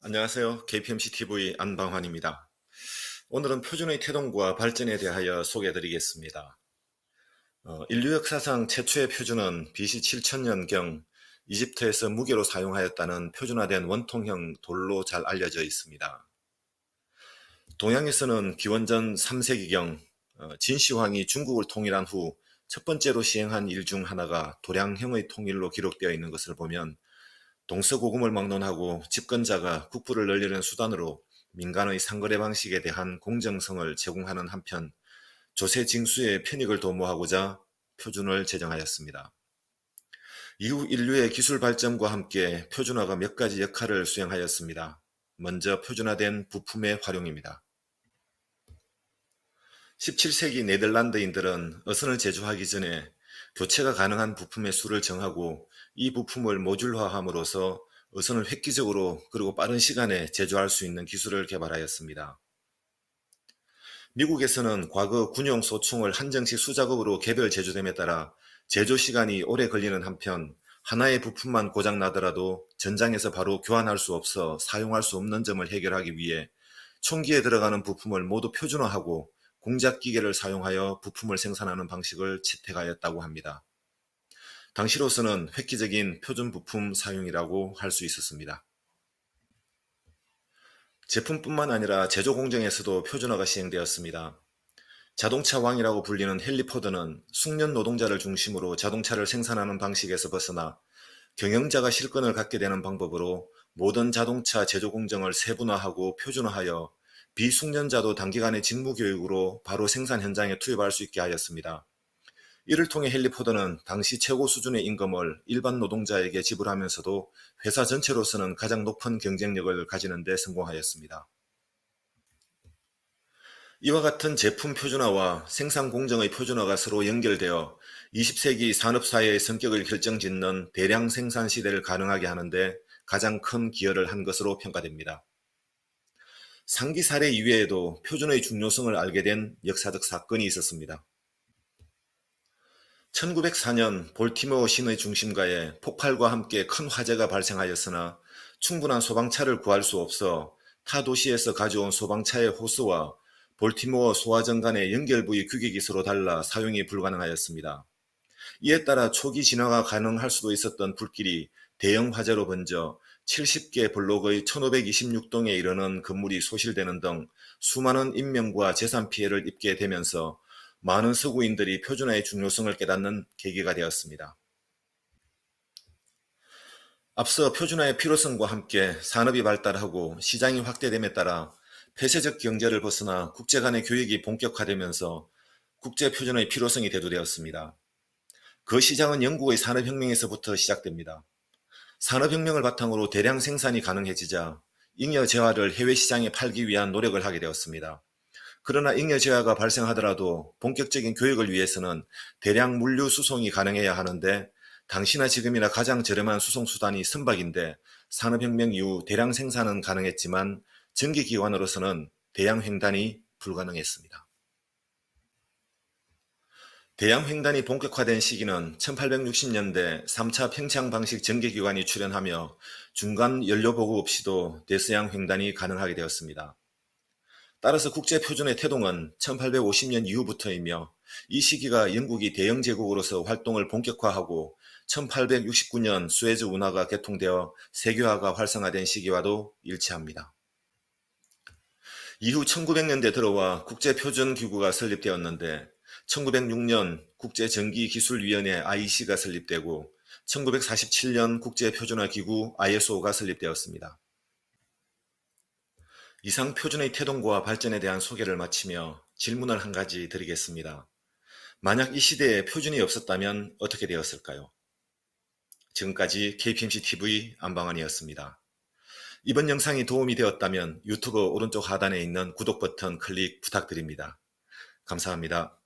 안녕하세요. KPMC TV 안방환입니다. 오늘은 표준의 태동과 발전에 대하여 소개해드리겠습니다. 인류 역사상 최초의 표준은 BC 7000년경 이집트에서 무게로 사용하였다는 표준화된 원통형 돌로 잘 알려져 있습니다. 동양에서는 기원전 3세기경 진시황이 중국을 통일한 후 첫 번째로 시행한 일 중 하나가 도량형의 통일로 기록되어 있는 것을 보면 동서고금을 막론하고 집권자가 국부를 늘리는 수단으로 민간의 상거래 방식에 대한 공정성을 제공하는 한편 조세 징수의 편익을 도모하고자 표준을 제정하였습니다. 이후 인류의 기술 발전과 함께 표준화가 몇 가지 역할을 수행하였습니다. 먼저 표준화된 부품의 활용입니다. 17세기 네덜란드인들은 어선을 제조하기 전에 교체가 가능한 부품의 수를 정하고 이 부품을 모듈화함으로써 어선을 획기적으로 그리고 빠른 시간에 제조할 수 있는 기술을 개발하였습니다. 미국에서는 과거 군용 소총을 한정식 수작업으로 개별 제조됨에 따라 제조 시간이 오래 걸리는 한편 하나의 부품만 고장 나더라도 전장에서 바로 교환할 수 없어 사용할 수 없는 점을 해결하기 위해 총기에 들어가는 부품을 모두 표준화하고 공작 기계를 사용하여 부품을 생산하는 방식을 채택하였다고 합니다. 당시로서는 획기적인 표준 부품 사용이라고 할 수 있었습니다. 제품뿐만 아니라 제조 공정에서도 표준화가 시행되었습니다. 자동차 왕이라고 불리는 헨리 포드는 숙련 노동자를 중심으로 자동차를 생산하는 방식에서 벗어나 경영자가 실권을 갖게 되는 방법으로 모든 자동차 제조 공정을 세분화하고 표준화하여 비숙련자도 단기간의 직무 교육으로 바로 생산 현장에 투입할 수 있게 하였습니다. 이를 통해 헨리 포드는 당시 최고 수준의 임금을 일반 노동자에게 지불하면서도 회사 전체로서는 가장 높은 경쟁력을 가지는 데 성공하였습니다. 이와 같은 제품 표준화와 생산 공정의 표준화가 서로 연결되어 20세기 산업사회의 성격을 결정짓는 대량 생산 시대를 가능하게 하는데 가장 큰 기여를 한 것으로 평가됩니다. 상기 사례 이외에도 표준의 중요성을 알게 된 역사적 사건이 있었습니다. 1904년 볼티모어 시내 중심가에 폭발과 함께 큰 화재가 발생하였으나 충분한 소방차를 구할 수 없어 타 도시에서 가져온 소방차의 호스와 볼티모어 소화전 간의 연결부의 규격이 서로 달라 사용이 불가능하였습니다. 이에 따라 초기 진화가 가능할 수도 있었던 불길이 대형 화재로 번져 70개 블록의 1526동에 이르는 건물이 소실되는 등 수많은 인명과 재산 피해를 입게 되면서 많은 서구인들이 표준화의 중요성을 깨닫는 계기가 되었습니다. 앞서 표준화의 필요성과 함께 산업이 발달하고 시장이 확대됨에 따라 폐쇄적 경제를 벗어나 국제 간의 교역이 본격화되면서 국제표준의 필요성이 대두되었습니다. 그 시장은 영국의 산업혁명에서부터 시작됩니다. 산업혁명을 바탕으로 대량 생산이 가능해지자 잉여 재화를 해외 시장에 팔기 위한 노력을 하게 되었습니다. 그러나 잉여 재화가 발생하더라도 본격적인 교역을 위해서는 대량 물류 수송이 가능해야 하는데 당시나 지금이나 가장 저렴한 수송 수단이 선박인데 산업혁명 이후 대량 생산은 가능했지만 전기기관으로서는 대양 횡단이 불가능했습니다. 대양 횡단이 본격화된 시기는 1860년대 3차 평창 방식 전개기관이 출현하며 중간 연료 보급 없이도 대서양 횡단이 가능하게 되었습니다. 따라서 국제표준의 태동은 1850년 이후부터이며 이 시기가 영국이 대영 제국으로서 활동을 본격화하고 1869년 수에즈 운하가 개통되어 세계화가 활성화된 시기와도 일치합니다. 이후 1900년대 들어와 국제표준기구가 설립되었는데 1906년 국제전기기술위원회 IEC가 설립되고 1947년 국제표준화기구 ISO가 설립되었습니다. 이상 표준의 태동과 발전에 대한 소개를 마치며 질문을 한 가지 드리겠습니다. 만약 이 시대에 표준이 없었다면 어떻게 되었을까요? 지금까지 KPMCTV 안방환이었습니다. 이번 영상이 도움이 되었다면 유튜브 오른쪽 하단에 있는 구독 버튼 클릭 부탁드립니다. 감사합니다.